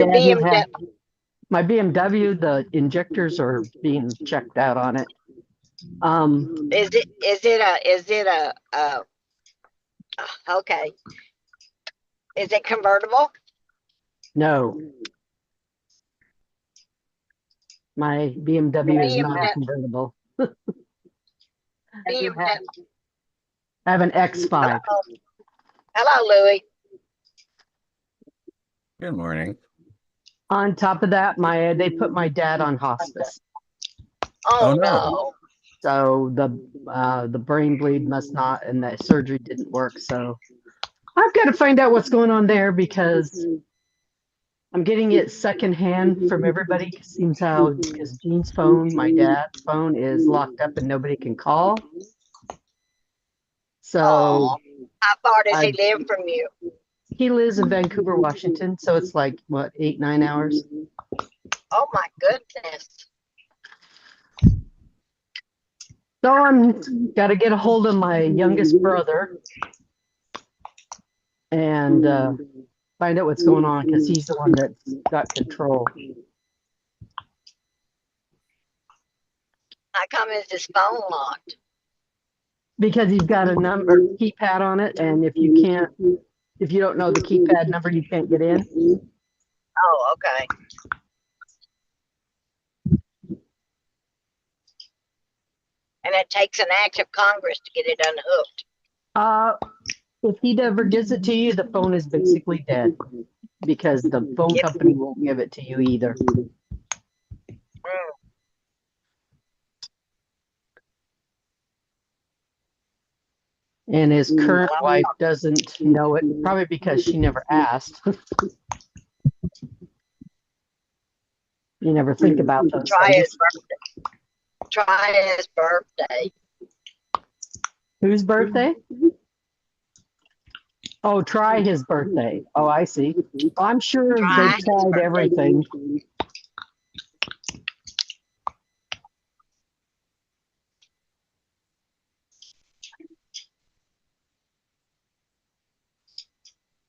The hasn't BMW. had my BMW, the injectors are being checked out on it. Okay. Is it convertible? No, my BMW is not a convertible. BMW. I have an X5. Hello. Hello, Louie. Good morning. On top of that, they put my dad on hospice. Oh, Oh, no. no. So the brain bleed must not, and that surgery didn't work. So I've got to find out what's going on there because I'm getting it secondhand from everybody. Seems how because Jean's phone, my dad's phone is locked up and nobody can call. So Oh, how far does he live from you? he lives in Vancouver, Washington. So it's like what, 8-9 hours. Oh my goodness. So I'm got to get a hold of my youngest brother and find out what's going on because he's the one that's got control. How come is his phone locked? Because you've got a number keypad on it, and if you don't know the keypad number, you can't get in. Oh, okay. And it takes an act of Congress to get it unhooked. If he ever gives it to you, the phone is basically dead because the phone company won't give it to you either. And his current wife doesn't know it, probably because she never asked. You never think about those things. Try his birthday. Whose birthday? Oh, try his birthday. Oh, I see. I'm sure they've tried everything.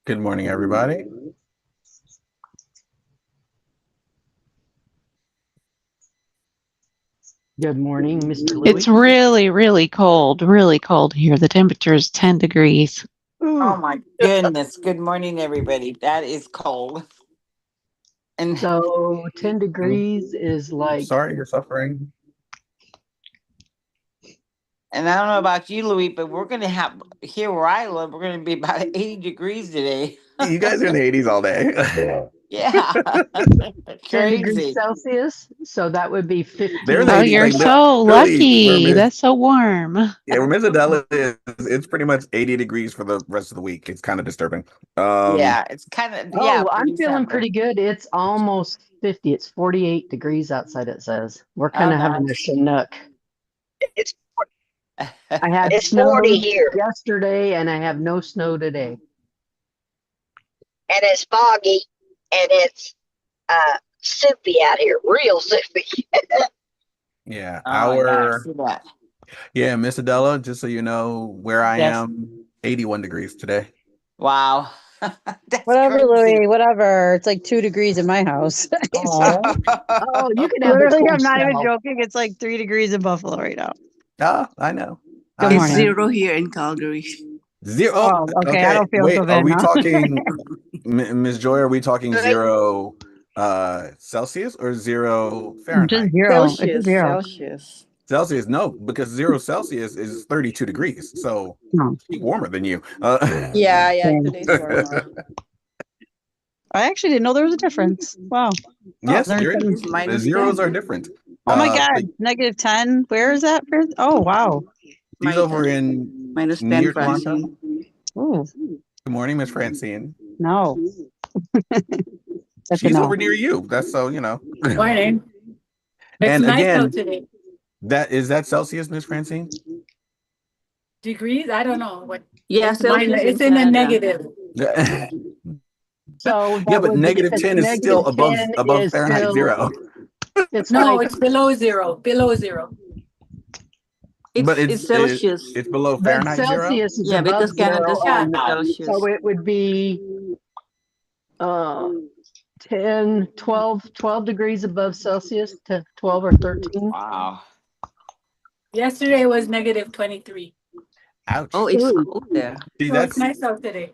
Good morning, everybody. Good morning, Mr. Louie. It's really cold here. The temperature is 10 degrees. Oh my goodness. Good morning, everybody. That is cold. And so 10 degrees is like... Sorry you're suffering. And I don't know about you, Louis, but we're going to have, here where I live, we're going to be about 80 degrees today. You guys are in the 80s all day. Yeah. 10 degrees Celsius, so that would be 15. Oh, you're like, so lucky. That's so warm. Yeah, where Miss Adela is, it's pretty much 80 degrees for the rest of the week. It's kind of disturbing. Yeah, it's kind of, yeah. I'm feeling pretty good. It's almost 50. It's 48 degrees outside, it says. We're kind of having a chinook. I had snow 40 here yesterday, and I have no snow today. And it's foggy, and it's soupy out here, real soupy. Yeah, yeah, Miss Adela, just so you know where I am, 81 degrees today. Wow. Whatever, Louis, whatever. It's like 2 degrees in my house. Oh, you can have literally, I'm not even joking. It's like 3 degrees in Buffalo right now. Oh, I know. It's 0 here in Calgary. 0. Oh, okay. I don't feel Wait, so bad. Are we talking, Ms. Joy? Are we talking 0 Celsius or 0 Fahrenheit? Just 0. Celsius. Celsius. Celsius, no, because 0 Celsius is 32 degrees, so warmer than you. Yeah, today's warmer. I actually didn't know there was a difference. Wow. Yes, there is. The zeros are different. Oh my God, -10. Where is that? Oh, wow. She's over in -10, Francine. Oh. Good morning, Miss Francine. No. She's over near you. That's so, you know. Morning. It's And nice again, out today. Is that Celsius, Miss Francine? Degrees? I don't know what. Yeah, Celsius. It's in the negative. So yeah, but -10 is still above Fahrenheit 0. It's it's below 0. Below 0. It's Celsius. It's below Fahrenheit 0? Celsius is above because Canada's zero, Celsius. so it would be 10, 12 degrees above Celsius to 12 or 13. Wow. Yesterday was negative 23. Ouch. Oh, it's cold there. See, So it's nice out today.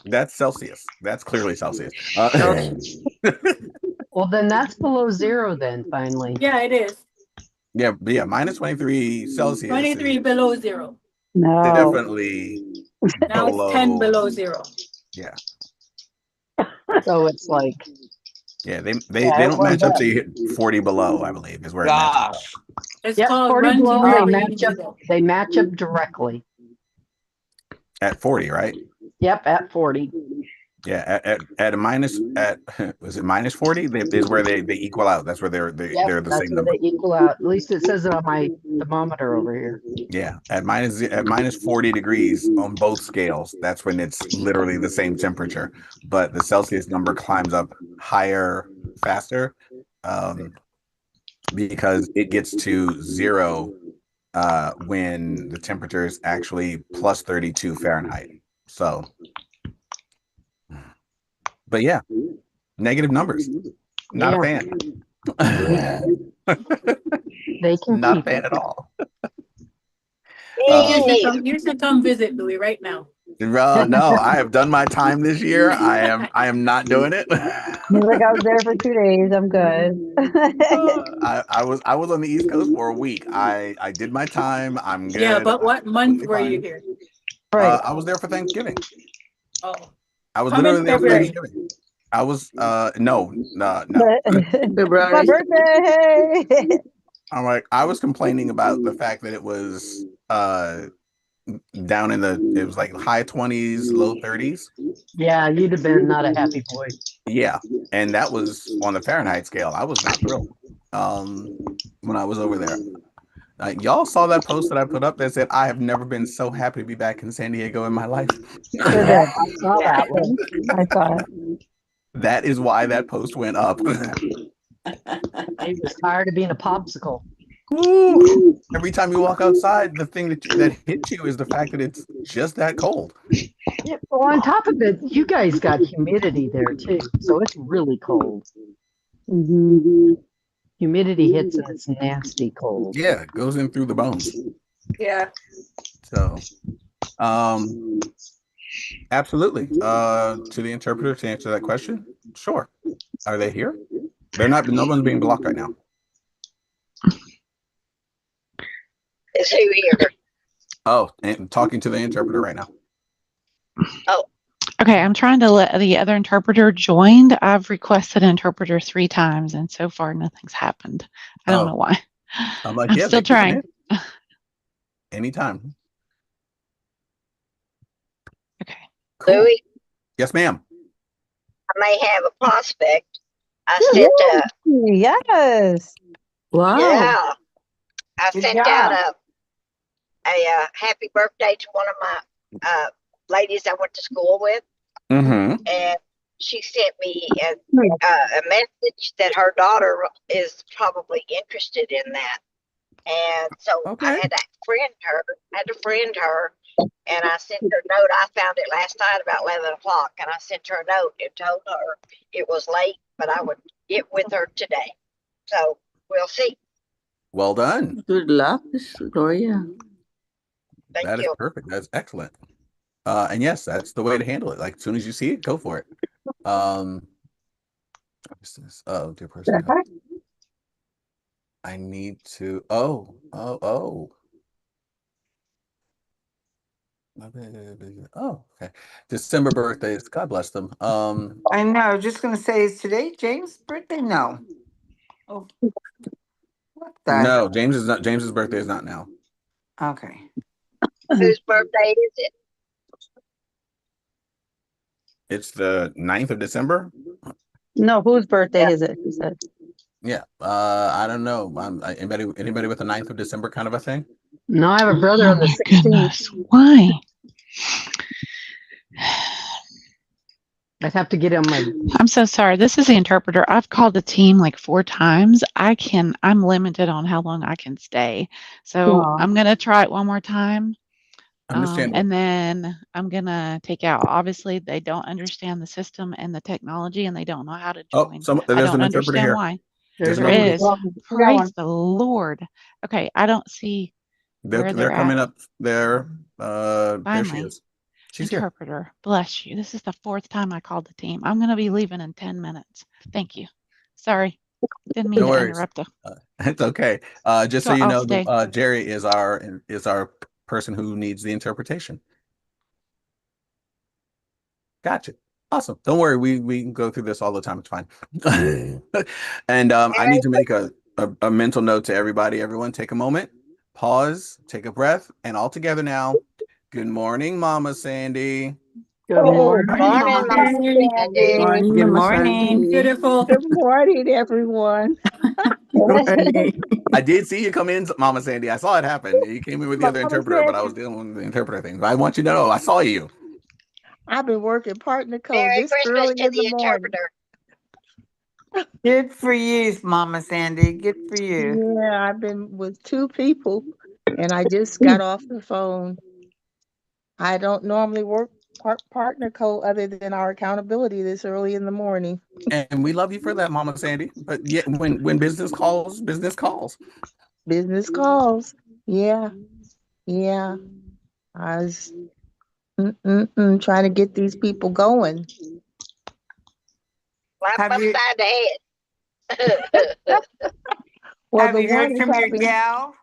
that's Celsius. That's clearly Celsius. Okay. Well, then that's below zero then, finally. Yeah, it is. yeah, minus 23 Celsius. 23 below zero. No. Definitely Now it's 10 below. below zero. Yeah. So it's like, Yeah, they Yeah, don't it match warmed up up. to you hit 40 below, I believe, is where it matches up. Gosh. It's yep, called 40 runs below, in they river match up. zero. They match up directly. At 40, right? Yep, at 40. Yeah, at a minus at was it minus 40? Is where they equal out. That's where they're Yep, the that's same where number. they equal out. At least it says it on my thermometer over here. Yeah, at minus 40 degrees on both scales, that's when it's literally the same temperature, but the Celsius number climbs up higher faster, because it gets to zero when the temperature is actually plus 32 Fahrenheit. So, but yeah, negative numbers. Not a fan. They can Not a keep fan it. at all. You should come visit, Louis, right now. No, I have done my time this year. I am not doing it. He's like, I was there for 2 days. I'm good. I was on the East Coast for a week. I did my time. I'm good. Yeah, but what month completely were you fine. here? Right. I was there for Thanksgiving. Oh, I was Come in literally there for February. Thanksgiving. I was no. My February. birthday. I'm like, I was complaining about the fact that it was down in it was like high 20s, low 30s. Yeah, you'd have been not a happy boy. Yeah, and that was on the Fahrenheit scale. I was not thrilled when I was over there. Y'all saw that post that I put up that said, I have never been so happy to be back in San Diego in my life. Sure Yeah, did. I saw that one. I saw it. That is why that post went up. He was tired of being a popsicle. Woo. Every time you walk outside, the thing that hits you is the fact that it's just that cold. Yeah, well, on top of it, you guys got humidity there too, so it's really cold. Mm-hmm. Humidity hits and it's nasty cold. Yeah, it goes in through the bones. yeah. So, absolutely. To the interpreter to answer that question, sure. Are they here? They're not. No one's being blocked right now. Is who here? Oh, and talking to the interpreter right now. Okay, I'm trying to let the other interpreter join. I've requested an interpreter 3 times, and so far nothing's happened. I don't know why. I'm like, I'm yeah, still trying. Anytime. Okay. Cool. Louis, Yes, ma'am. I may have a prospect. I sent Yes. Wow. yeah, I Good sent job. out a happy birthday to one of my ladies I went to school with, Mm-hmm. and she sent me a message that her daughter is probably interested in that. And so Okay. I had to friend her, and I sent her a note. I found it last night about 11 o'clock, and I sent her a note and told her it was late, but I would get with her today. So we'll see. Well done. Good luck, Gloria. Thank That is you. perfect. That's excellent. And yes, that's the way to handle it. Like as soon as you see it, go for it. What's this? Oh, dear person. I need to. Oh. Oh, okay. December birthdays. God bless them. I know. I was just going to say, is today James' birthday? No. Oh. What the? No, James's birthday is not now. Okay. Whose birthday is it? It's the 9th of December. No, whose birthday is it? He said. Yeah. I don't know. Anybody with the 9th of December kind of a thing? No, I have a brother Oh on the my 16th. goodness. Why? I'd have to get on my. I'm so sorry. This is the interpreter. I've called the team like 4 times. I'm limited on how long I can stay. So Aw. I'm going to try it one more time. Understandable. And then I'm gonna take out, obviously, they don't understand the system and the technology, and they don't know how to Oh, join. I there's don't an interpreter understand here. why. There's There's an There opening. is. Praise the Lord. Okay, I don't see where They're they're coming at. up. There she Finally, is. She's here. interpreter, bless you. This is the 4th time I called the team. I'm gonna be leaving in 10 minutes. Thank you. Sorry, didn't mean No to worries. interrupt. It's okay. Just so So you I'll know, stay. Jerry is our person who needs the interpretation. Gotcha. Awesome. Don't worry. We can go through this all the time. It's fine. And I need to make a mental note to everybody. Everyone, take a moment, pause, take a breath, and all together now. Good morning, Mama Sandy. good morning. Morning, Mama Sandy. Morning, Good Mama morning. Sandy. Beautiful. Good morning, everyone. Morning. I did see you come in, Mama Sandy. I saw it happen. You came in with the other Mama interpreter, but I was said, dealing with the interpreter thing. But I want you to know, I saw you. I've been working partner code Merry this Christmas early to in the the morning. interpreter. Good for you, Mama Sandy. Good for you. Yeah, I've been with 2 people and I just got off the phone. I don't normally work partner code other than our accountability this early in the morning. And we love you for that, Mama Sandy. But yet, when business calls, business calls. Business calls. Yeah, yeah. I was trying to get these people going. Slap Have you upside the head. Well, have the you one heard is from your having, gal?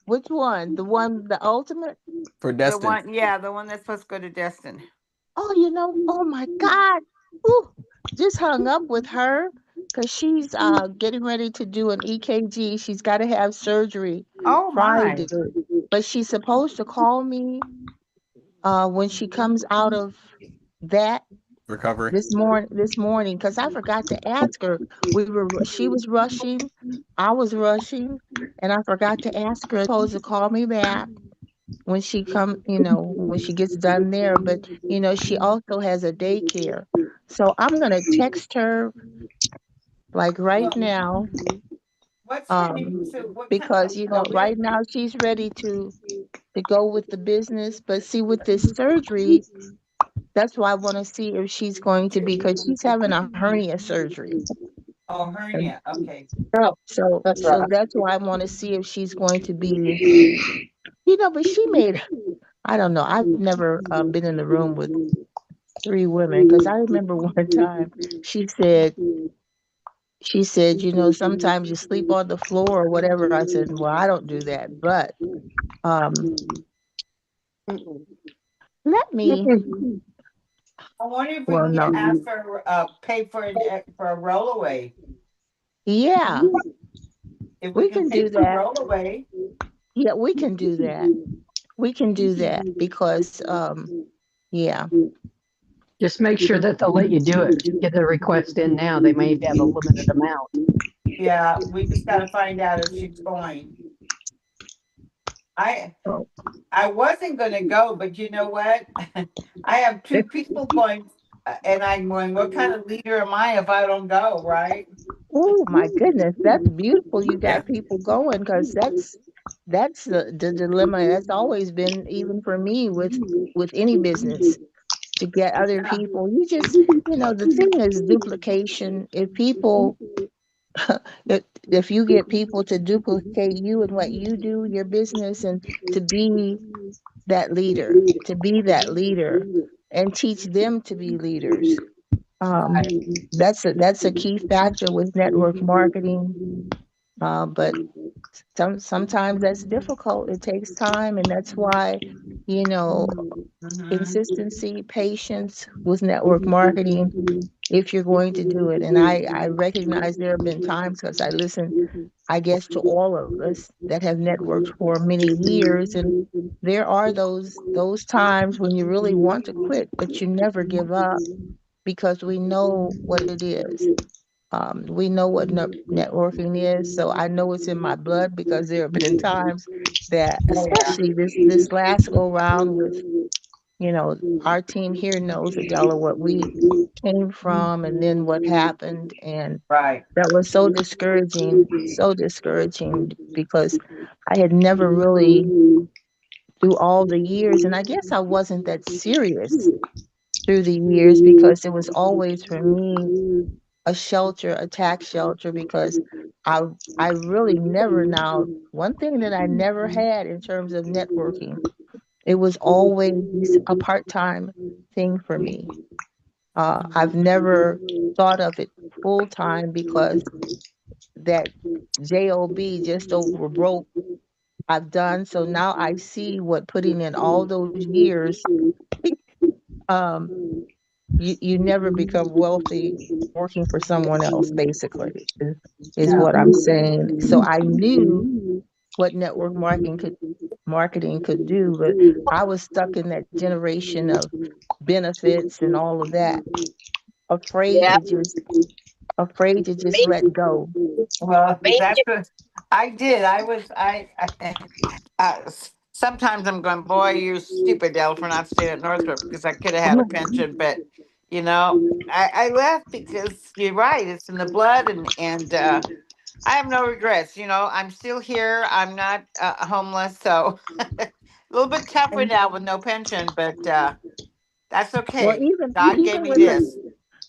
which one? The ultimate? For The Destin. one, yeah, the one that's supposed to go to Destin. Oh, oh my God. Ooh, just hung up with her because she's getting ready to do an EKG. She's got to have surgery Oh Friday, my. but she's supposed to call me when she comes out of that Recovery. this morning because I forgot to ask her. She was rushing, I was rushing, and I forgot to ask her. Supposed to call me back when when she gets done there. But she also has a daycare. So I'm gonna text her like right Well, now, what's her name? So what kind because of okay. right now she's ready to go with the business. But see, with this surgery, that's why I want to see if she's going to be, because she's having a hernia surgery. Oh, And hernia. Okay. so that's why I want to see if she's going to be, but she made, I don't know. I've never been in the room with 3 women because I remember one time she said, sometimes you sleep on the floor or whatever. I said, well, I don't do that, but um, let me, I wonder if we well, can get no, asked for pay for a rollaway. yeah, If we we can can pay do for a that. rollaway. Yeah, we can do that. We can do that because, yeah. Just make sure that they'll let you do it. Get the request in now. They may have a limited amount. Yeah, we just gotta find out if she's going. I Oh. I wasn't gonna go, but you know what? I have 2 people going, and I'm going. What kind of leader am I if I don't go? Right? Oh my goodness, that's beautiful. You Yeah. got people going because that's the dilemma. That's always been, even for me, with any business, to get other Yeah. people. The thing is duplication. If people, if you get people to duplicate you and what you do, your business, and to be to be that leader, and teach them to be leaders. Um, Right. that's a key factor with network marketing. But sometimes that's difficult. It takes time, and that's why, you know, Mm-hmm. consistency, patience with network marketing, if you're going to do it. And I recognize there have been times, because I listen, I guess, to all of us that have networked for many years, and there are those times when you really want to quit, but you never give up because we know what it is. We know what networking is, so I know it's in my blood because there have been times that, Oh yeah. especially this last go round with, our team here knows, Adela, what we came from and then what happened, and Right. that was so discouraging because I had never really through all the years. And I guess I wasn't that serious through the years because it was always for me a shelter, a tax shelter, because I I really never now one thing that I never had in terms of networking, it was always a part-time thing for me. I've never thought of it full time because that job just over broke I've done. So now I see what putting in all those years, um, you never become wealthy working for someone else, basically, is Yeah. what I'm saying. So I knew what network marketing could do, but I was stuck in that generation of benefits and all of that, afraid Yeah, to just afraid to just me, let go. Well, me that's too. what I did. Sometimes I'm going, boy, you're stupid, Dell, for not staying at Northrop because I could have had a pension. But, I left because you're right. It's in the blood. And I have no regrets. I'm still here. I'm not homeless. So a little bit tougher now with no pension, but that's Well, okay. even God gave even me with the this.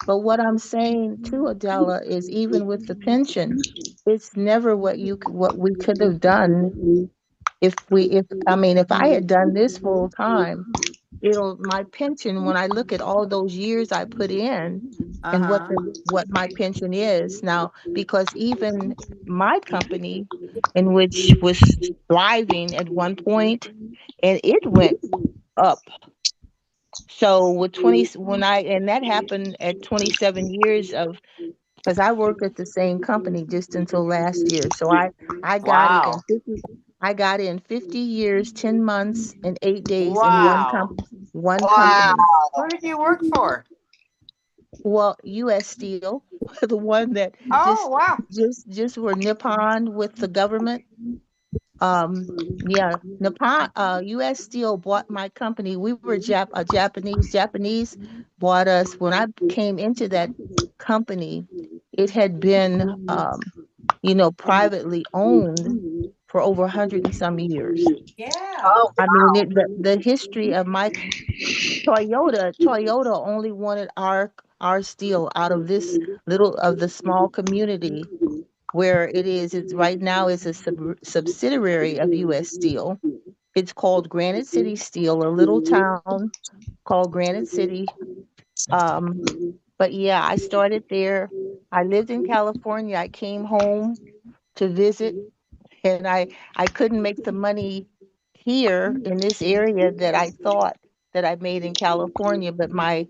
but what I'm saying too, Adela, is even with the pension, it's never what we could have done if I mean if I had done this full time, it'll my pension when I look at all those years I put in Uh and huh. what my pension is now, because even my company, in which was thriving at one point, and it went up. So with 20 when I and that happened at 27 years of, because I worked at the same company just until last year. So I got it in Wow. 50 years, 10 months and 8 days in Wow. one Wow. company. Who did you work for? Well, US Steel, the one that Oh, just wow. just were Nippon with the government. Yeah, Nippon, US Steel bought my company. We were Japanese bought us. When I came into that company, it had been, privately owned for over 100 and some years. Yeah. Oh, I mean, wow. the history of my Toyota only wanted our steel out of this little of the small community where it is. It's right now is a subsidiary of US Steel. It's called Granite City Steel, a little town called Granite City. Um, but yeah, I started there. I lived in California. I came home to visit, and I couldn't make the money here in this area that I thought that I made in California. But my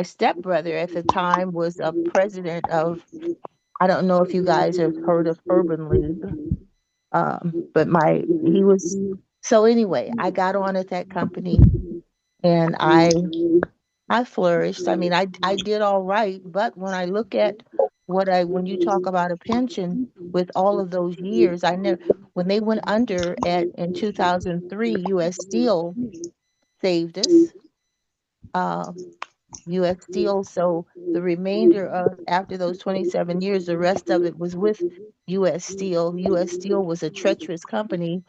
stepbrother at the time was a president of, I don't know if you guys have heard of Urban League. But my he was so anyway, I got on at that company, and I flourished. I mean, I did all right, but when I look at when you talk about a pension with all of those years, I never when they went under at in 2003, US Steel saved us. Uh, US Steel. So the remainder of after those 27 years, the rest of it was with US Steel. US Steel was a treacherous company,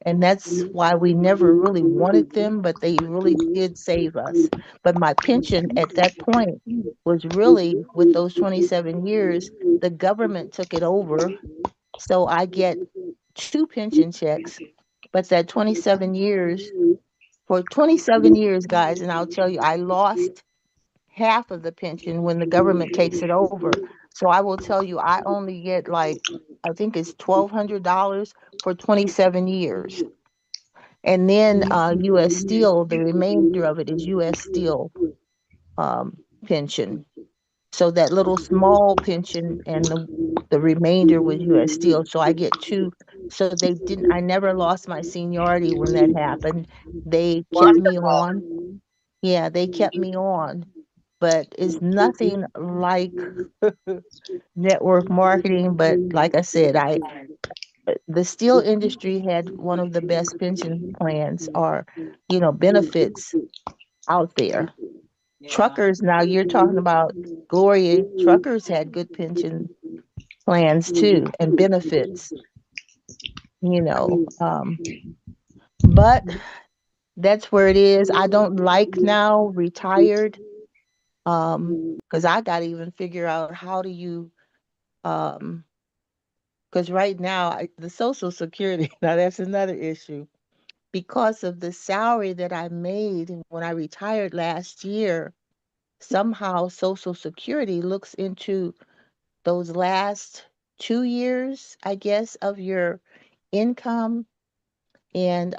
and that's why we never really wanted them, but they really did save us. But my pension at that point was really with those 27 years, the government took it over. So I get two pension checks, but that 27 years, for 27 years, guys, and I'll tell you, I lost half of the pension when the government takes it over. So I will tell you, I only get like, I think it's $1,200 for 27 years. And then US Steel, the remainder of it is US Steel pension. So that little small pension and the remainder was US Steel. So I get two. So I never lost my seniority when that happened. They kept me Wonderful. on. Yeah, they kept me on, but it's nothing like network marketing. But like I said, the steel industry had one of the best pension plans or, benefits out there. Yeah. Truckers, now you're talking about Gloria, truckers had good pension plans too and benefits, you know. But that's where it is. I don't like now retired, because I got to even figure out how do you, um, because right now the Social Security, now that's another issue. Because of the salary that I made when I retired last year, somehow Social Security looks into those last 2 years, I guess, of your income. And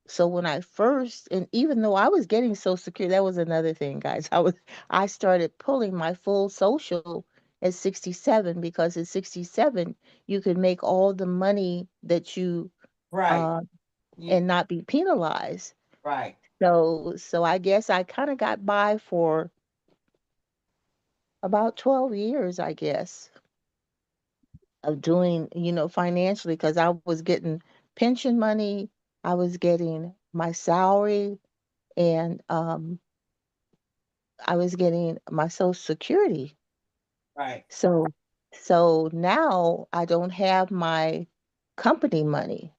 so when I first, and even though I was getting Social Security, that was another thing, guys. I started pulling my full social at 67, because at 67 you could make all the money that you Right. uh You, and not be penalized. right. So I guess I kind of got by for about 12 years, I guess, of doing, financially, because I was getting pension money, I was getting my salary, and I was getting my Social Security. Right. So so now I don't have my company money.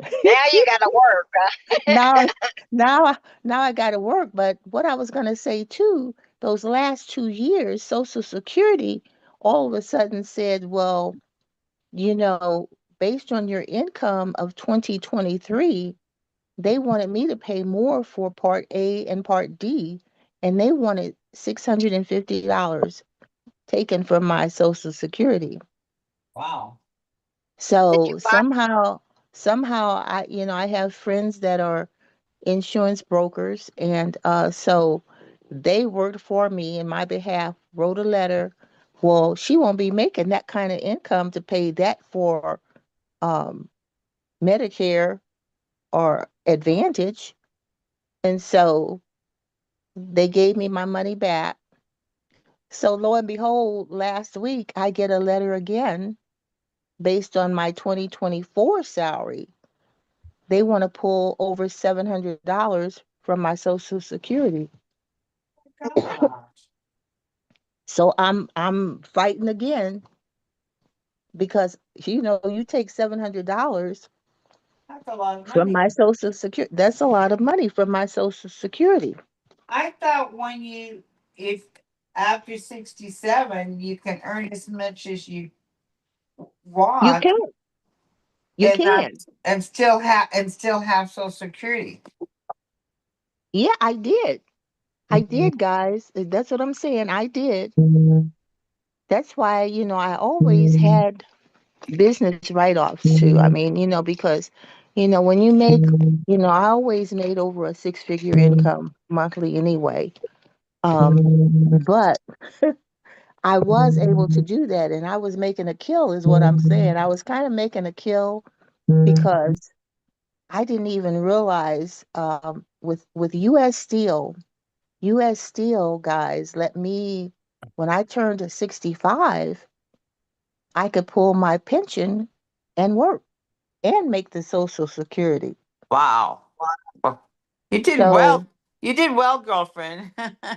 Now you gotta work, right? Now now now I got to work, but what I was going to say too, those last 2 years, Social Security all of a sudden said, well, you know, based on your income of 2023, they wanted me to pay more for Part A and Part D, and they wanted $650 taken from my Social Security. Wow. Did you So buy? somehow I have friends that are insurance brokers, and so they worked for me in my behalf, wrote a letter. Well, she won't be making that kind of income to pay that for um, Medicare or Advantage. And so they gave me my money back. So lo and behold, last week I get a letter again based on my 2024 salary. They want to pull over $700 from my Social Security. Gosh, So I'm fighting again, because you take $700 that's a lot of from money. my Social Security. That's a lot of money from my Social Security. I thought if after 67, you can earn as much as you You want can, you and not, can. and still have Social Security. Yeah, I did. I did, guys. That's what I'm saying. I did. That's why, I always had business write-offs too. I mean, because, when you make, I always made over a six-figure income monthly anyway. But I was able to do that, and I was making a kill, is what I'm saying. I was kind of making a kill because I didn't even realize, with U.S. Steel. U.S. Steel guys let me, when I turned to 65, I could pull my pension and work and make the Social Security. Wow. Well, you did So well. You did well, girlfriend.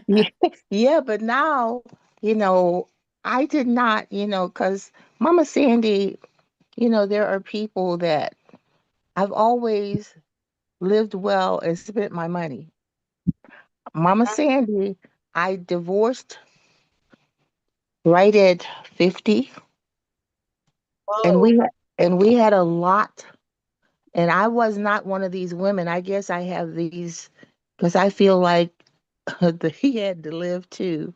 yeah, yeah, but now, you know, I did not, because Mama Sandy, there are people that I've always lived well and spent my money. Mama Sandy, I divorced right at 50, and Whoa. we had a lot. And I was not one of these women. I guess I have these because I feel like he had to live too.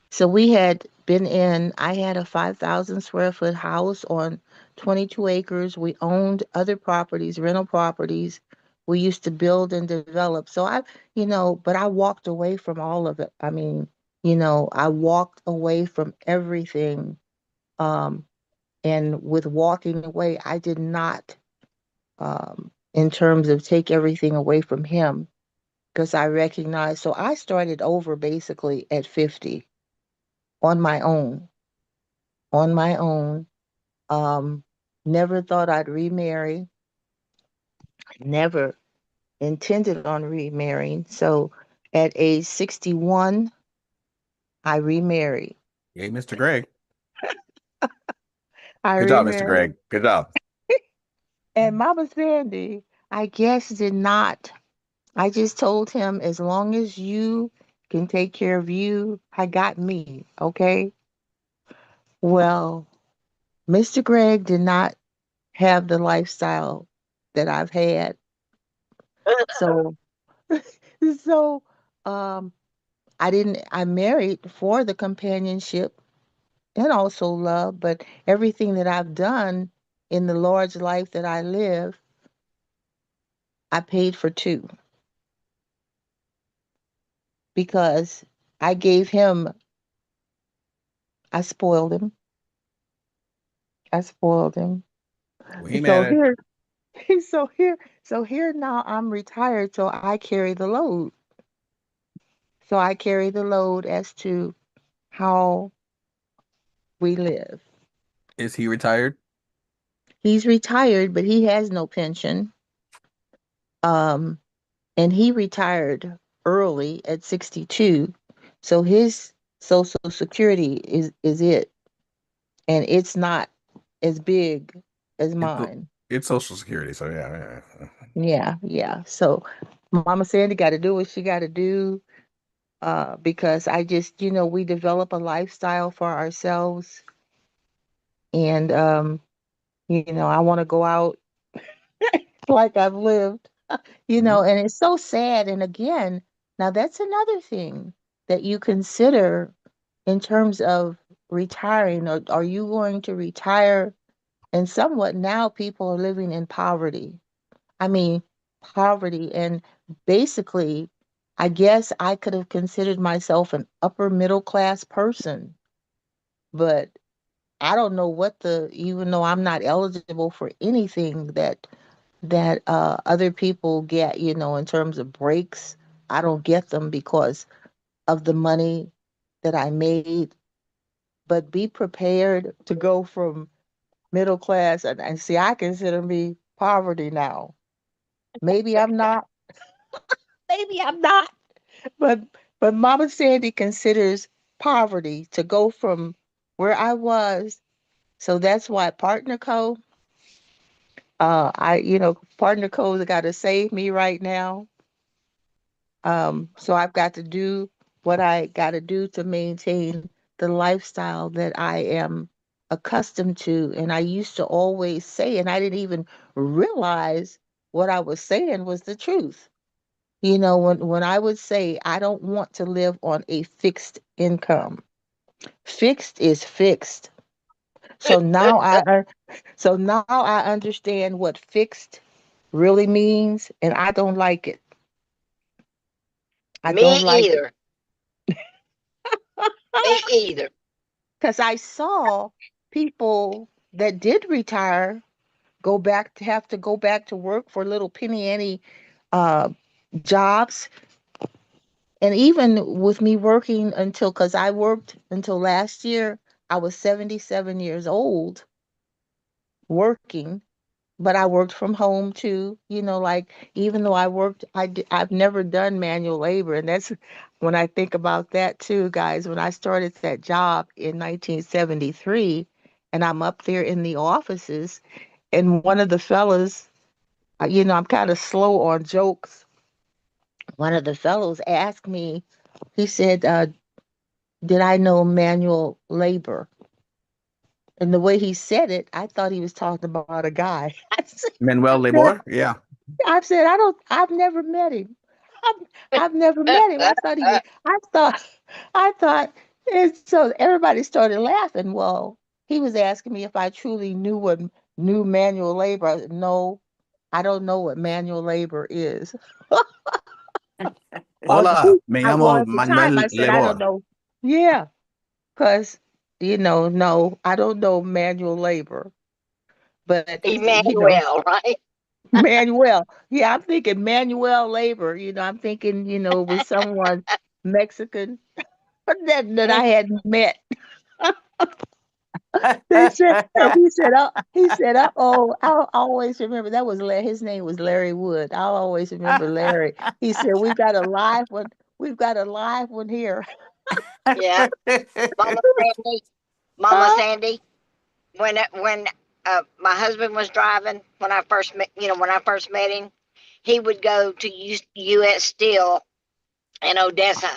So I had a 5,000 square foot house on 22 acres. We owned other properties, rental properties. We used to build and develop. So but I walked away from all of it. I mean, I walked away from everything. Um, and with walking away, I did not, in terms of take everything away from him, because I recognized. So I started over basically at 50 on my own, on my own. Um, Never thought I'd remarry, never intended on remarrying. So at age 61, I remarried. Yay, Mr. Greg. I Good job, Mr. remarried. Greg. Good job. And Mama Sandy, I guess did not. I just told him, as long as you can take care of you, I got me. Okay. Well, Mr. Greg did not have the lifestyle that I've had. So, so, um, I married for the companionship and also love, but everything that I've done in the large life that I live, I paid for two because I gave him, I spoiled him. I spoiled him. We ain't So mad at here, so here, so here now I'm retired, so I carry the load. So I carry the load as to how we live. Is he retired? He's retired, but he has no pension. Um, and he retired early at 62. So his social security is it, and it's not as big as It's mine. it's Social Security, so yeah. Yeah, yeah. So Mama Sandy got to do what she got to do, because I just, we develop a lifestyle for ourselves, and I want to go out like I've lived. Mhm. And it's so sad. And again, now that's another thing that you consider in terms of retiring. Or are you going to retire? And somewhat now people are living in poverty. I mean, poverty. And basically, I guess I could have considered myself an upper middle class person, but I don't know even though I'm not eligible for anything that other people get, in terms of breaks. I don't get them because of the money that I made. But be prepared to go from middle class, and see, I consider me poverty now. Maybe I'm not, maybe I'm not, but Mama Sandy considers poverty to go from where I was. So that's why Partner Co. Partner Co's got to save me right now. So I've got to do what I got to do to maintain the lifestyle that I am accustomed to. And I used to always say, and I didn't even realize what I was saying was the truth. When I would say I don't want to live on a fixed income. Fixed is fixed. So now I understand what fixed really means, and I don't like it. I Me don't like it. either. Me either. Because I saw people that did retire have to go back to work for little penny ante uh, jobs. And even with me working because I worked until last year, I was 77 years old working, but I worked from home too. Like, even though I've never done manual labor. And that's when I think about that too, guys. When I started that job in 1973, and I'm up there in the offices, and one of the fellas, I'm kind of slow on jokes. One of the fellows asked me, he said, did I know manual labor? And the way he said it, I thought he was talking about a guy. Manuel Labor, yeah. I've never met him. I've, I've never met him. I thought, and so everybody started laughing. Well, he was asking me if I truly knew manual labor. I said, no, I don't know what manual labor is. Hola, me Well, llamo at the time Manuel I said, I don't Labor. know. Yeah, because, no, I don't know manual labor. But, Emmanuel, right? Manuel. Yeah, I'm thinking Manuel labor. I'm thinking, with someone Mexican that I had met. They said, and oh, I'll always remember that was his name was Larry Wood. I'll always remember Larry. He said, we've got a live one here. Yeah. Mama Sandy. Mama Huh? Sandy. When my husband was driving when I first met when I first met him, he would go to U.S. Steel in Odessa,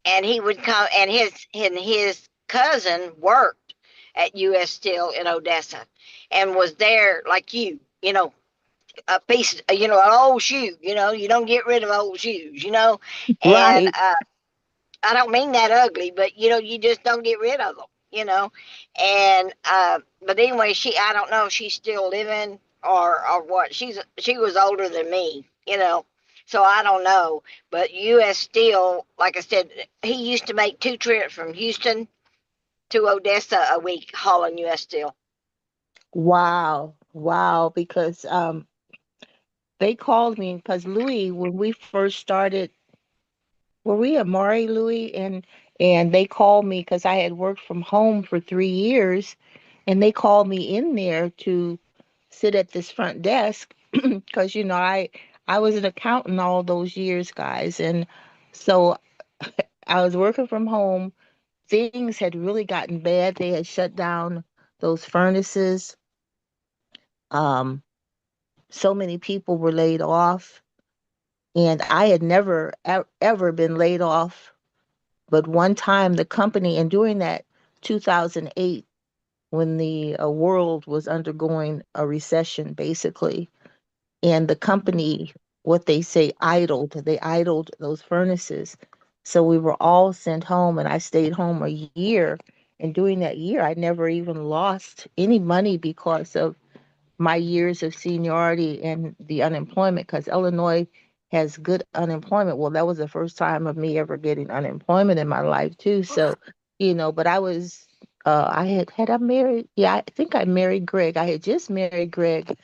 and he would come, and his cousin worked at U.S. Steel in Odessa, and was there like you know, a piece, an old shoe. You don't get rid of old shoes. And Right. I don't mean that ugly, but you just don't get rid of them. And but anyway, I don't know if she's still living or what. She was older than me. So I don't know. But U.S. Steel, like I said, he used to make 2 trips from Houston to Odessa a week hauling U.S. Steel. Wow. Wow. Because they called me because Louis, when we first started, were we at Mari, Louis? And they called me because I had worked from home for 3 years, and they called me in there to sit at this front desk because I was an accountant all those years, guys, and so I was working from home. Things had really gotten bad. They had shut down those furnaces. Um, so many people were laid off, and I had never ever been laid off. But one time, the company, and during that 2008, when the world was undergoing a recession, basically, and the company, what they say, they idled those furnaces. So we were all sent home, and I stayed home a year. And during that year, I never even lost any money because of my years of seniority and the unemployment, because Illinois has good unemployment. Well, that was the first time of me ever getting unemployment in my life too. So, but I married, yeah, I think I married Greg. I had just married Greg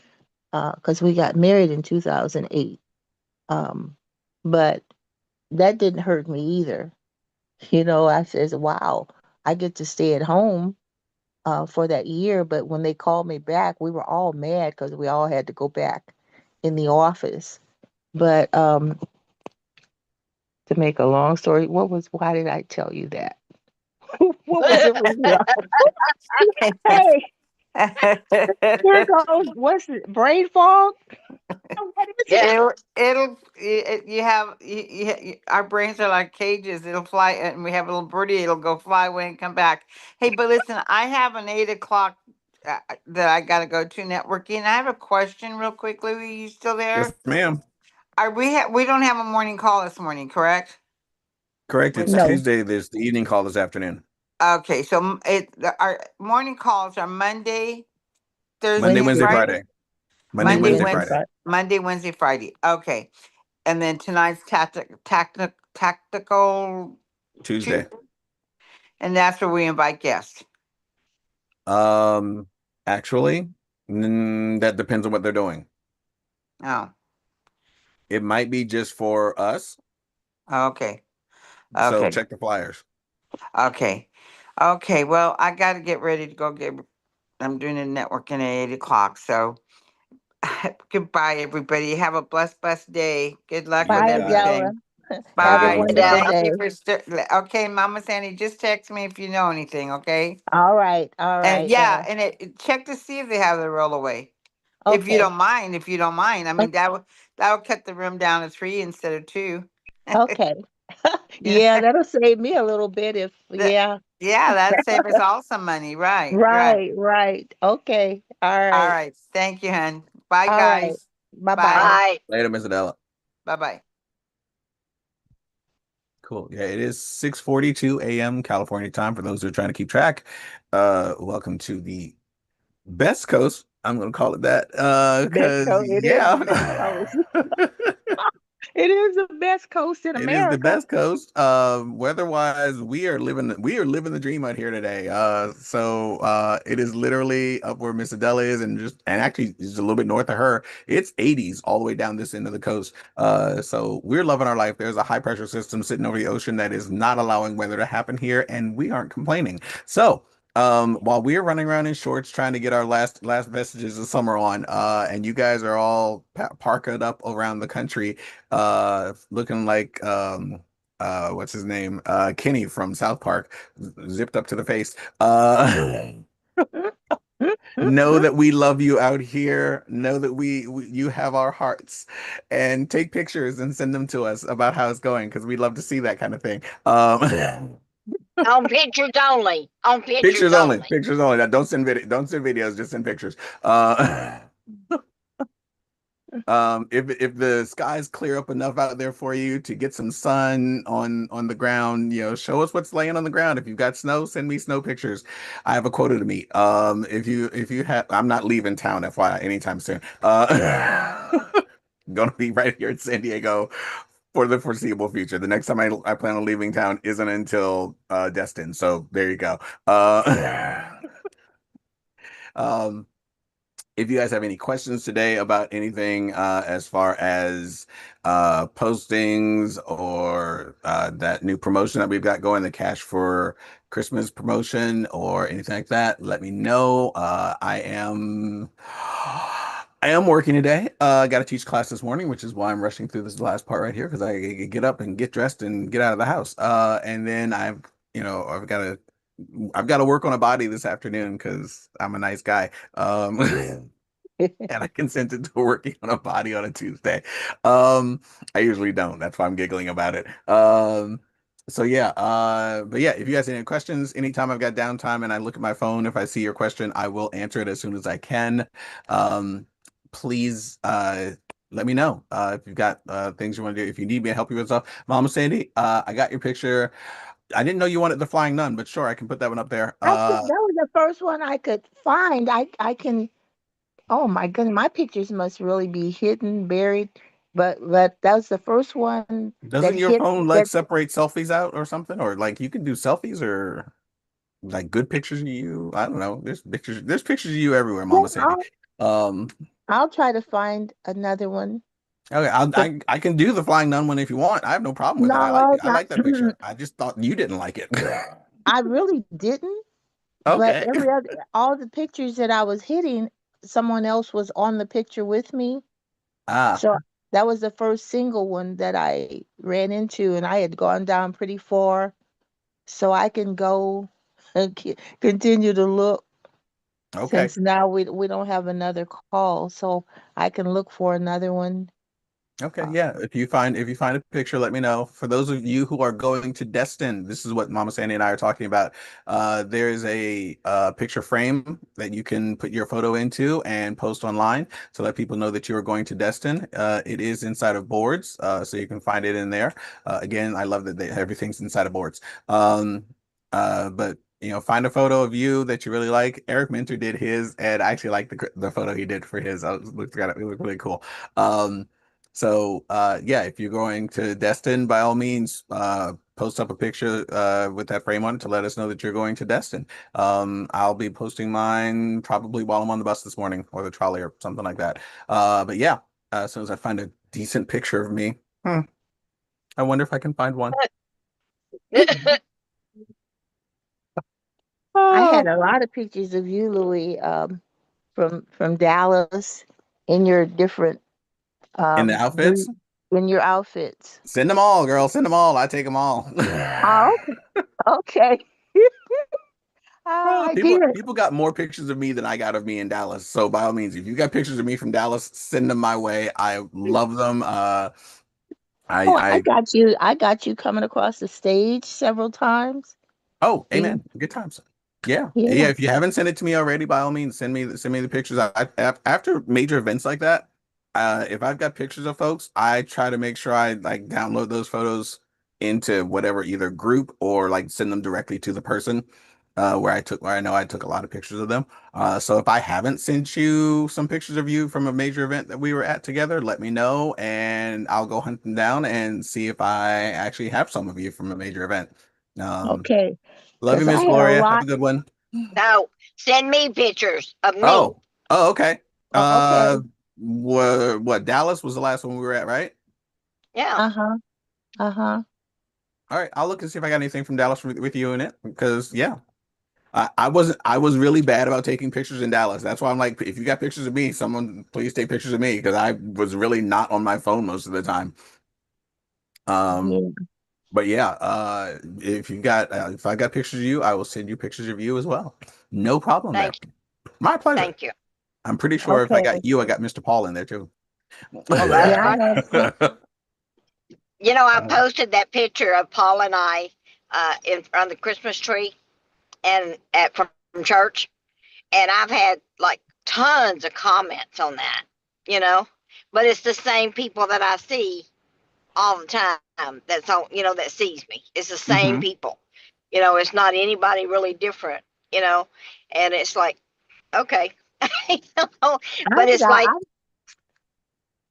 because we got married in 2008. Um, but that didn't hurt me either. I says, wow, I get to stay at home for that year. But when they called me back, we were all mad because we all had to go back in the office. But to make a long story, why did I tell you that? What was it? Hey, here goes, what's it, brain fog? What is it? Yeah. Our brains are like cages. It'll fly, and we have a little birdie. It'll go fly away and come back. Hey, but listen, I have an 8 o'clock that I got to go to networking. I have a question real quick, Louie. You still Yes, there? ma'am. We don't have a morning call this morning, correct? Correct. We It's don't. No, Tuesday. There's the evening call this afternoon. Okay, so our morning calls are Monday, Monday, Thursday, and Wednesday, Wednesday, Friday. Friday. Monday, Monday, Wednesday, Wednesday, Wednesday, Friday. Friday. Wednesday, Friday. Okay, and then tonight's tactical Tuesday. Tuesday, and that's where we invite guests. Um, Actually, that depends on what they're doing. Oh, It might be just for us. okay, So okay, check the flyers. okay, okay. Well, I got to get ready to go get. I'm doing a networking at 8 o'clock. So goodbye, everybody. Have a blessed day. Good luck You with as Bye, well. Della. everything. Have a good Have a one, Bye. wonderful Adele. Adele. Thank day. you for okay, Mama Sandy. Just text me if you know anything. Okay. All right, And yeah, Della. and check to see if they have the rollaway. If you Okay, don't mind, if you don't mind. I mean, that would cut the room down to 3 instead of 2. okay. Yeah. Yeah, that'll save me a little bit if, That- yeah. yeah, that'd save us all some money. Right, right. Right, right. Okay. All All right. right. Thank you, hon. Bye, All right. guys. Bye-bye. Bye. Bye. Later, Miss Adela. Bye bye. Cool. Yeah, it is 6:42 a.m. California time for those who are trying to keep track. Welcome to the Best Coast. I'm gonna call it that. Best Because coast. It is the best yeah. coast. It is the best coast in It is the America. best coast. Weather-wise, we are living the dream out here today. It is literally up where Miss Adela is, and actually just a little bit north of her. It's 80s all the way down this end of the coast. So we're loving our life. There's a high pressure system sitting over the ocean that is not allowing weather to happen here, and we aren't complaining. So while we're running around in shorts trying to get our last vestiges of summer on, and you guys are all parked up around the country, looking like what's his name, Kenny from South Park, zipped up to the face. know that we love you out here. Know that you have our hearts, and take pictures and send them to us about how it's going because we'd love to see that kind of thing. On pictures only. On pictures Pictures only. only. Pictures only. Now, don't send video. Don't send videos. Just send pictures. If the skies clear up enough out there for you to get some sun on the ground, show us what's laying on the ground. If you've got snow, send me snow pictures. I have a quota to meet. If you have, I'm not leaving town, FYI, anytime soon. Gonna be right here in San Diego for the foreseeable future. The next time I plan on leaving town isn't until Destin. So there you go. Um, if you guys have any questions today about anything as far as postings or that new promotion that we've got going, the Cash for Christmas promotion or anything like that, let me know. I am working today. I got to teach class this morning, which is why I'm rushing through this last part right here because I get up and get dressed and get out of the house. And then I've got to work on a body this afternoon because I'm a nice guy. And I consented to working on a body on a Tuesday. I usually don't. That's why I'm giggling about it. So yeah, but yeah, if you guys have any questions, anytime I've got downtime and I look at my phone, if I see your question, I will answer it as soon as I can. Please let me know if you've got things you want to do. If you need me to help you with stuff, Mama Sandy, I got your picture. I didn't know you wanted the flying nun, but sure, I can put that one up there. I think that was the first one I could find. I can. Oh my goodness, my pictures must really be hidden, buried. But that was the first one that Doesn't your hit. phone like That separate selfies out or something? Or like you can do selfies or like good pictures of you. I don't know. There's pictures of you everywhere, yeah, Mama Sandy. Um, I'll try to find another one. okay, But I can do the flying nun one if you want. I have no problem with it. I like no, it. I not, like that picture. I just thought you didn't like it. I really didn't. But Okay. all the pictures that I was hitting, someone else was on the picture with me. Ah, So that was the first single one that I ran into, and I had gone down pretty far, so I can go and continue to look okay. since now we don't have another call, so I can look for another one. Okay, Uh, yeah. If you find a picture, let me know. For those of you who are going to Destin, this is what Mama Sandy and I are talking about. There's a picture frame that you can put your photo into and post online to let people know that you are going to Destin. It is inside of boards, so you can find it in there. Again, I love that everything's inside of boards. But find a photo of you that you really like. Eric Minter did his, and I actually like the photo he did for his. I looked at it; it looked really cool. So yeah, if you're going to Destin, by all means, post up a picture with that frame on it to let us know that you're going to Destin. I'll be posting mine probably while I'm on the bus this morning or the trolley or something like that. But yeah, as soon as I find a decent picture of me, I wonder if I can find one. I had Oh, a lot of pictures of you, Louis, from Dallas in your different in the um outfits, in your outfits. send them all, girl. Send them all. I take them all. Oh, okay. Well, I people did. people got more pictures of me than I got of me in Dallas. So by all means, if you got pictures of me from Dallas, send them my way. I love them. Oh, I I got you coming across the stage several times. Oh, We, amen. Good times. Yeah, yeah. yeah. If you haven't sent it to me already, by all means, send me the pictures. After major events like that, if I've got pictures of folks, I try to make sure I like download those photos into whatever either group or like send them directly to the person where I know I took a lot of pictures of them. So if I haven't sent you some pictures of you from a major event that we were at together, let me know and I'll go hunt them down and see if I actually have some of you from a major event. Um, Okay. Love you, Because I Miss had a Gloria. Have a lot. good one. No, send me pictures of me. Oh, oh, okay. Okay. What Dallas was the last one we were at, right? Yeah. Uh-huh. Uh-huh. All right, I'll look and see if I got anything from Dallas with you in it. Because yeah, I was really bad about taking pictures in Dallas. That's why I'm like, if you got pictures of me, someone please take pictures of me because I was really not on my phone most of the time. Um, Yeah. but yeah, if I got pictures of you, I will send you pictures of you as well. No problem there. Thank you. My pleasure. Thank you. I'm pretty sure if I Okay. got you, I got Mr. Paul in there too. Well, that's Yeah, I fine. have. You know, I posted that picture of Paul and I in front of the Christmas tree and from church, and I've had like tons of comments on that, you know, but it's the same people that I see all the time that's on, you know, that sees me. It's the same people, you know, it's not anybody really different, you know, and it's like, okay, you know, but it's like,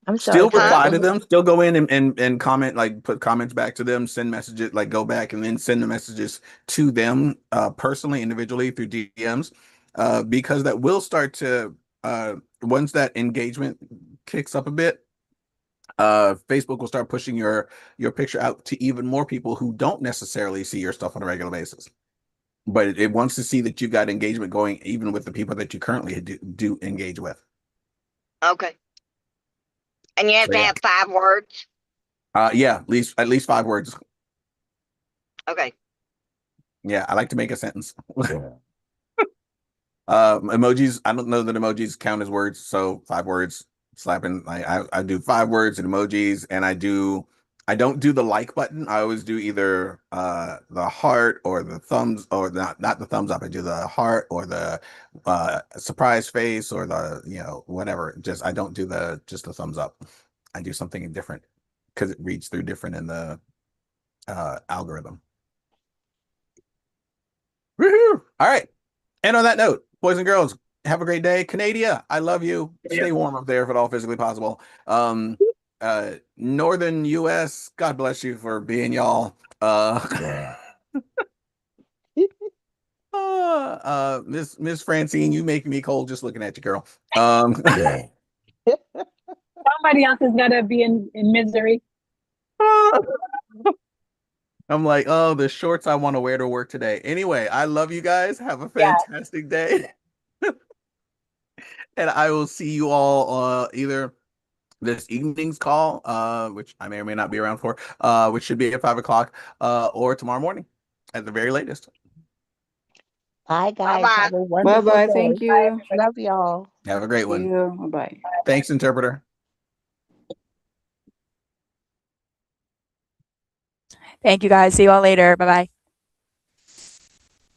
I'm Still sorry. reply Go to ahead. them, still go in and comment, like put comments back to them, send messages, like go back and then send the messages to them personally, individually through DMs, because that will start to once that engagement kicks up a bit, Facebook will start pushing your picture out to even more people who don't necessarily see your stuff on a regular basis. But it wants to see that you've got engagement going even with the people that you currently do engage with. okay. And you have So to yeah. have 5 words. Yeah, at least 5 words. Okay. Yeah, I like to make a sentence. Emojis, I don't know that emojis count as words, so 5 words. Slapping, I do 5 words and emojis, and I don't do the like button. I always do either the heart or the thumbs, or not the thumbs up. I do the heart or the surprise face or the, you know, whatever. Just I don't do just the thumbs up. I do something different because it reads through different in the algorithm. Woohoo! All right. And on that note, boys and girls, have a great day. Canada, I love you. Stay warm up there if at all physically possible. Northern US, God bless you for being y'all. Miss Francine, you make me cold just looking at you, girl. Somebody else is gonna be in misery. I'm like, oh, the shorts I want to wear to work today. Anyway, I love you guys. Have a fantastic day. And I will see you all either this evening's call, which I may or may not be around for, which should be at 5 o'clock, or tomorrow morning at the very latest. Bye, guys. Bye-bye. Have a wonderful Bye-bye. day. Thank you. Love y'all. Have a great See one. you. Bye. Thanks, interpreter. Thank you guys. See you all later. Bye bye.